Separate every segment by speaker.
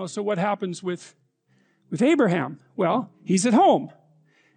Speaker 1: Well, so what happens with Abraham? Well, he's at home,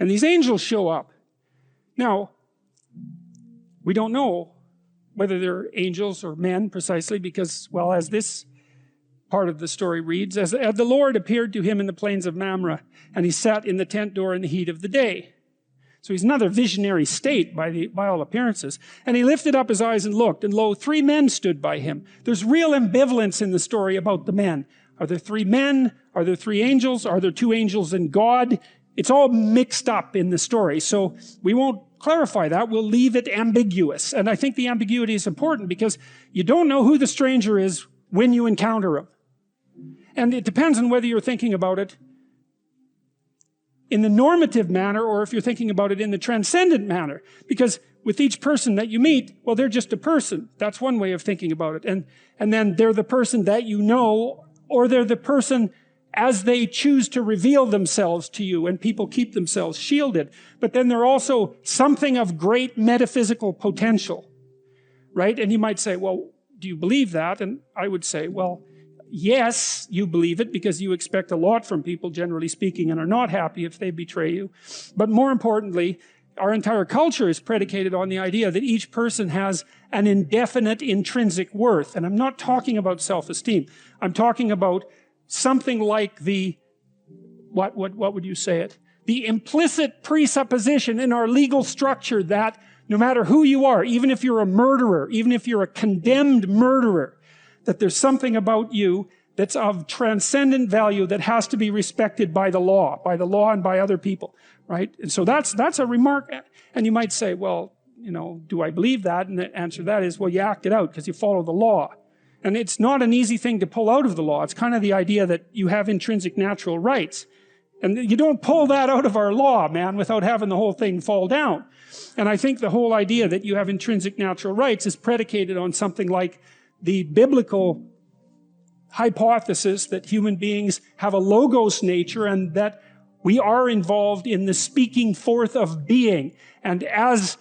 Speaker 1: and these angels show up. Now, we don't know whether they're angels or men precisely, because, well, as this part of the story reads, as the Lord appeared to him in the plains of Mamre, and he sat in the tent door in the heat of the day. So he's another visionary state by all appearances. And he lifted up his eyes and looked, and lo, 3 men stood by him. There's real ambivalence in the story about the men. Are there 3 men? Are there 3 angels? Are there 2 angels and God? It's all mixed up in the story. So we won't clarify that. We'll leave it ambiguous. And I think the ambiguity is important because you don't know who the stranger is when you encounter him. And it depends on whether you're thinking about it in the normative manner or if you're thinking about it in the transcendent manner. Because with each person that you meet, well, they're just a person. That's one way of thinking about it. And then they're the person that you know, or they're the person as they choose to reveal themselves to you, and people keep themselves shielded. But then they're also something of great metaphysical potential, right? And you might say, well, do you believe that? And I would say, well, yes, you believe it because you expect a lot from people, generally speaking, and are not happy if they betray you. But more importantly, our entire culture is predicated on the idea that each person has an indefinite intrinsic worth. And I'm not talking about self-esteem. I'm talking about something like what would you say it? The implicit presupposition in our legal structure that no matter who you are, even if you're a murderer, even if you're a condemned murderer, that there's something about you that's of transcendent value that has to be respected by the law and by other people, right? And so that's a remark. And you might say, well, you know, do I believe that? And the answer to that is, well, you act it out because you follow the law. And it's not an easy thing to pull out of the law. It's kind of the idea that you have intrinsic natural rights. And you don't pull that out of our law, man, without having the whole thing fall down. And I think the whole idea that you have intrinsic natural rights is predicated on something like the biblical hypothesis that human beings have a logos nature and that we are involved in the speaking forth of being. And as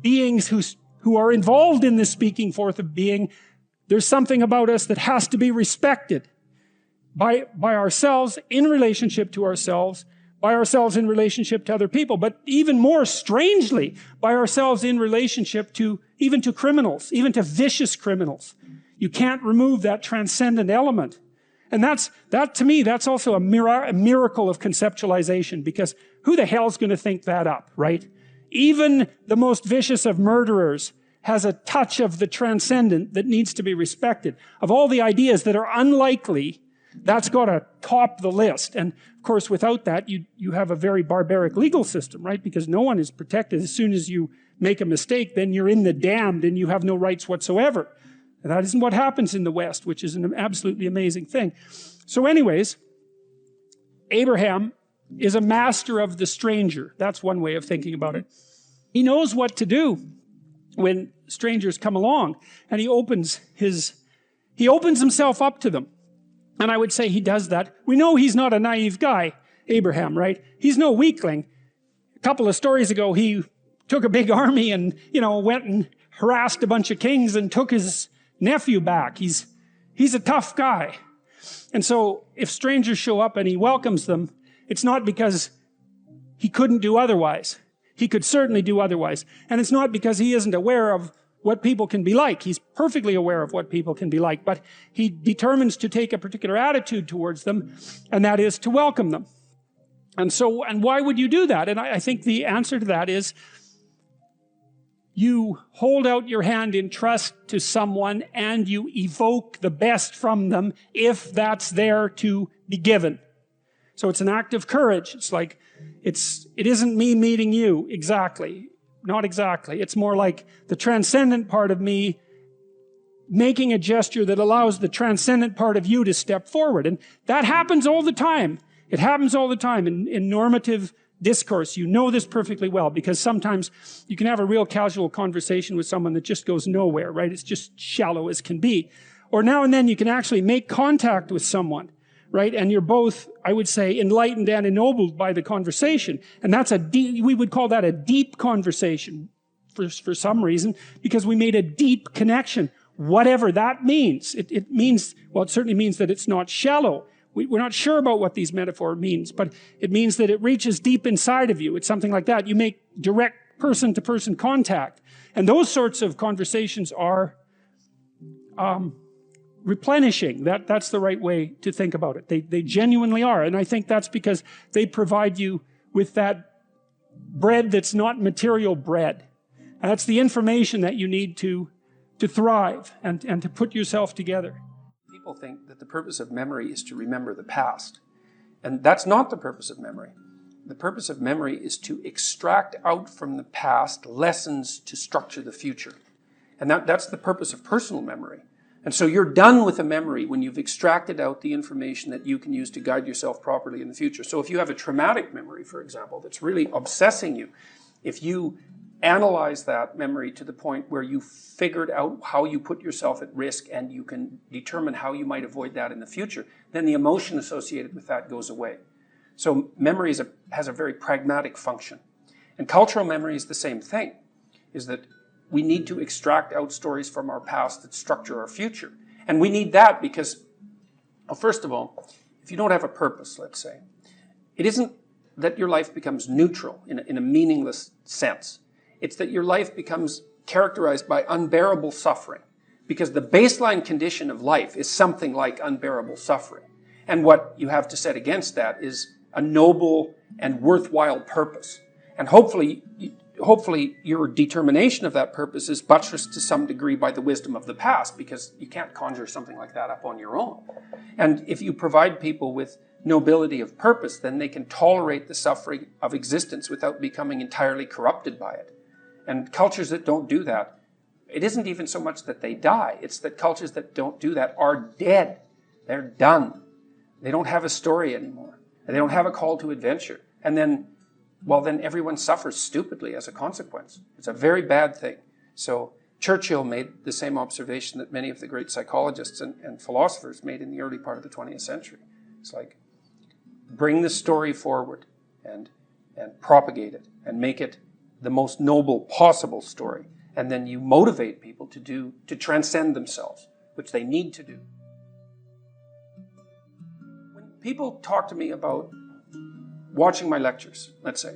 Speaker 1: beings who are involved in the speaking forth of being, there's something about us that has to be respected by ourselves in relationship to ourselves, by ourselves in relationship to other people, but even more strangely, by ourselves in relationship to even to criminals, even to vicious criminals. You can't remove that transcendent element. And that to me, that's also a miracle of conceptualization, because who the hell's going to think that up, right? Even the most vicious of murderers has a touch of the transcendent that needs to be respected. Of all the ideas that are unlikely, that's got to top the list. And of course, without that, you have a very barbaric legal system, right? Because no one is protected. As soon as you make a mistake, then you're in the damned and you have no rights whatsoever. And that isn't what happens in the West, which is an absolutely amazing thing. So anyways, Abraham is a master of the stranger. That's one way of thinking about it. He knows what to do when strangers come along, and he opens himself up to them. And I would say he does that. We know he's not a naive guy, Abraham, right? He's no weakling. A couple of stories ago, he took a big army and, went and harassed a bunch of kings and took his nephew back. He's a tough guy. And so if strangers show up and he welcomes them, it's not because he couldn't do otherwise. He could certainly do otherwise. And it's not because he isn't aware of what people can be like. He's perfectly aware of what people can be like, but he determines to take a particular attitude towards them, and that is to welcome them. And why would you do that? And I think the answer to that is you hold out your hand in trust to someone and you evoke the best from them if that's there to be given. So it's an act of courage. It's like, it isn't me meeting you exactly. Not exactly. It's more like the transcendent part of me making a gesture that allows the transcendent part of you to step forward. And that happens all the time. It happens all the time in normative discourse. You know this perfectly well, because sometimes you can have a real casual conversation with someone that just goes nowhere, right? It's just shallow as can be. Or now and then you can actually make contact with someone, right? And you're both, I would say, enlightened and ennobled by the conversation. And that's we would call that a deep conversation for some reason, because we made a deep connection. Whatever that means. It means, well, it certainly means that it's not shallow. we're not sure about what these metaphor means, but it means that it reaches deep inside of you. It's something like that. You make direct person-to-person contact. And those sorts of conversations are replenishing. That's the right way to think about it. They genuinely are. And I think that's because they provide you with that bread that's not material bread. And that's the information that you need to thrive and to put yourself together. People think that the purpose of memory is to remember the past. And that's not the purpose of memory. The purpose of memory is to extract out from the past lessons to structure the future. And that's the purpose of personal memory. And so you're done with a memory when you've extracted out the information that you can use to guide yourself properly in the future. So if you have a traumatic memory, for example, that's really obsessing you, if you analyze that memory to the point where you figured out how you put yourself at risk and you can determine how you might avoid that in the future, then the emotion associated with that goes away. So memory has a very pragmatic function. And cultural memory is the same thing, is that we need to extract out stories from our past that structure our future. And we need that because, well, first of all, if you don't have a purpose, let's say, it isn't that your life becomes neutral in a meaningless sense. It's that your life becomes characterized by unbearable suffering, because the baseline condition of life is something like unbearable suffering. And what you have to set against that is a noble and worthwhile purpose. And hopefully your determination of that purpose is buttressed to some degree by the wisdom of the past, because you can't conjure something like that up on your own. And if you provide people with nobility of purpose, then they can tolerate the suffering of existence without becoming entirely corrupted by it. And cultures that don't do that, it isn't even so much that they die, it's that cultures that don't do that are dead. They're done. They don't have a story anymore. And they don't have a call to adventure. And then, well, then everyone suffers stupidly as a consequence. It's a very bad thing. So Churchill made the same observation that many of the great psychologists and philosophers made in the early part of the 20th century. It's like, bring the story forward and propagate it and make it the most noble possible story. And then you motivate people to transcend themselves, which they need to do. When people talk to me about watching my lectures, let's say,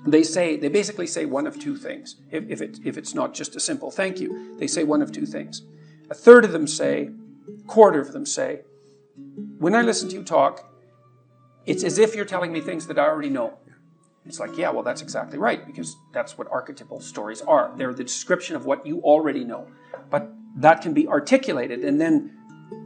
Speaker 1: they basically say one of two things. If it's not just a simple thank you, they say one of two things. A third of them say, quarter of them say, when I listen to you talk, it's as if you're telling me things that I already know. It's like, yeah, well, that's exactly right, because that's what archetypal stories are. They're the description of what you already know. But that can be articulated, and then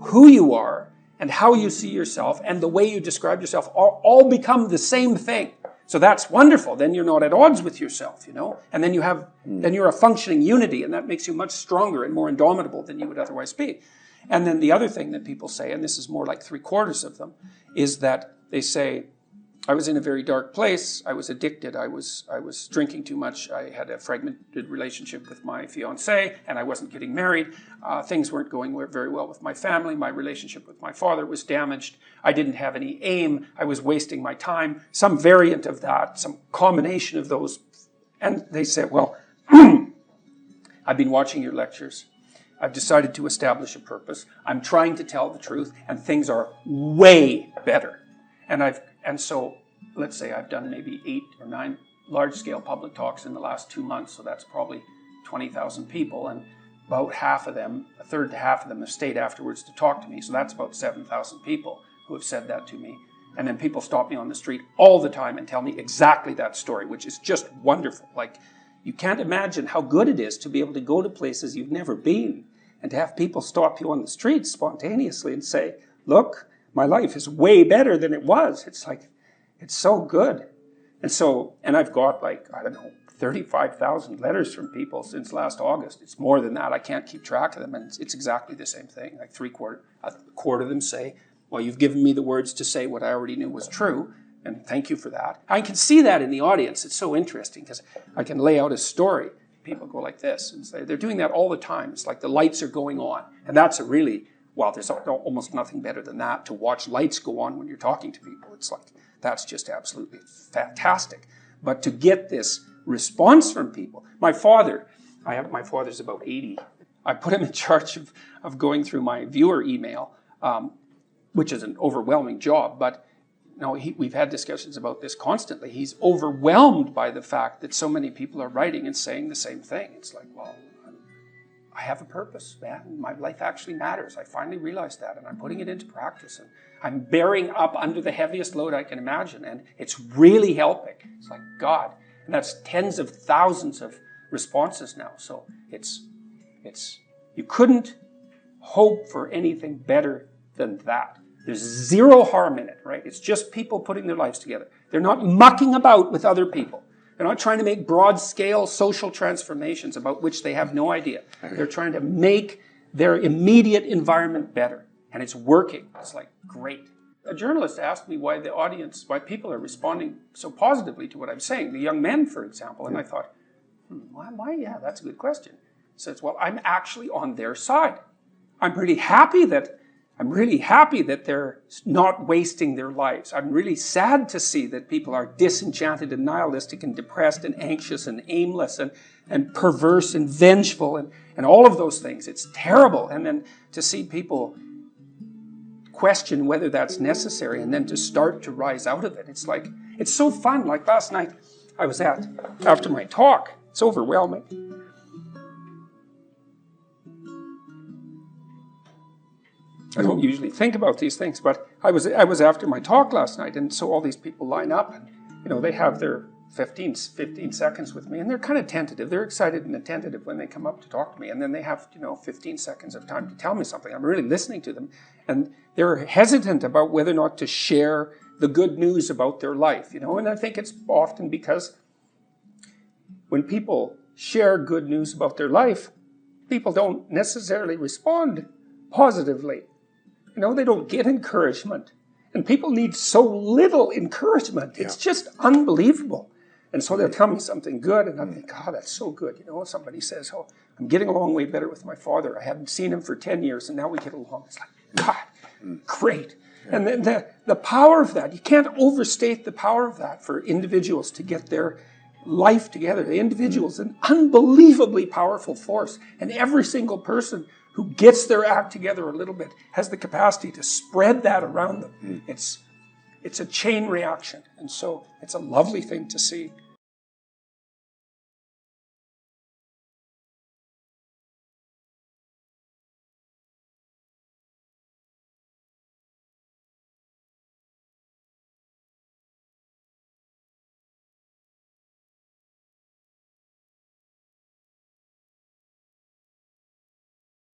Speaker 1: who you are and how you see yourself and the way you describe yourself all become the same thing. So that's wonderful. Then you're not at odds with yourself, you know? And then you're a functioning unity, and that makes you much stronger and more indomitable than you would otherwise be. And then the other thing that people say, and this is more like 3/4 of them, is that they say, I was in a very dark place. I was addicted. I was drinking too much. I had a fragmented relationship with my fiancée, and I wasn't getting married. Things weren't going very well with my family. My relationship with my father was damaged. I didn't have any aim. I was wasting my time. Some variant of that, some combination of those. And they said, well, I've been watching your lectures. I've decided to establish a purpose. I'm trying to tell the truth, and things are way better. And so, let's say I've done maybe 8 or 9 large-scale public talks in the last 2 months, so that's probably 20,000 people, and about half of them, a third to half of them, have stayed afterwards to talk to me, so that's about 7,000 people who have said that to me. And then people stop me on the street all the time and tell me exactly that story, which is just wonderful. Like, you can't imagine how good it is to be able to go to places you've never been and to have people stop you on the street spontaneously and say, look, my life is way better than it was. It's like, it's so good. And I've got like, I don't know, 35,000 letters from people since last August. It's more than that. I can't keep track of them. And it's exactly the same thing. Like a quarter of them say, well, you've given me the words to say what I already knew was true. And thank you for that. I can see that in the audience. It's so interesting because I can lay out a story. People go like this and say, they're doing that all the time. It's like the lights are going on. And that's a really, well, there's almost nothing better than that, to watch lights go on when you're talking to people. It's like, that's just absolutely fantastic. But to get this response from people, my father's about 80. I put him in charge of going through my viewer email. which is an overwhelming job, but no, we've had discussions about this constantly. He's overwhelmed by the fact that so many people are writing and saying the same thing. It's like, well, I have a purpose, man. My life actually matters. I finally realized that, and I'm putting it into practice. And I'm bearing up under the heaviest load I can imagine, and it's really helping. It's like, God. And that's tens of thousands of responses now. So you couldn't hope for anything better than that. There's zero harm in it, right? It's just people putting their lives together. They're not mucking about with other people. They're not trying to make broad-scale social transformations about which they have no idea. They're trying to make their immediate environment better. And it's working. It's like, great. A journalist asked me why people are responding so positively to what I'm saying. The young men, for example. And I thought, why? Yeah, that's a good question. He says, well, I'm actually on their side. I'm really happy that they're not wasting their lives. I'm really sad to see that people are disenchanted and nihilistic and depressed and anxious and aimless and perverse and vengeful and all of those things. It's terrible. And then to see people question whether that's necessary and then to start to rise out of it. It's like, it's so fun. Like last night I was after my talk. It's overwhelming. I don't usually think about these things, but I was after my talk last night, and so all these people line up, and they have their 15 seconds with me, and they're kind of tentative. They're excited and attentive when they come up to talk to me, and then they have 15 seconds of time to tell me something. I'm really listening to them, and they're hesitant about whether or not to share the good news about their life, and I think it's often because when people share good news about their life, people don't necessarily respond positively. They don't get encouragement. And people need so little encouragement. It's just unbelievable. And so they'll tell me something good, and I think, oh, that's so good. Somebody says, oh, I'm getting along way better with my father. I haven't seen him for 10 years, and now we get along. It's like, God, great. And then the power of that, you can't overstate the power of that for individuals to get their life together. The individual is an unbelievably powerful force. And every single person who gets their act together a little bit has the capacity to spread that around them. It's a chain reaction. And so it's a lovely thing to see.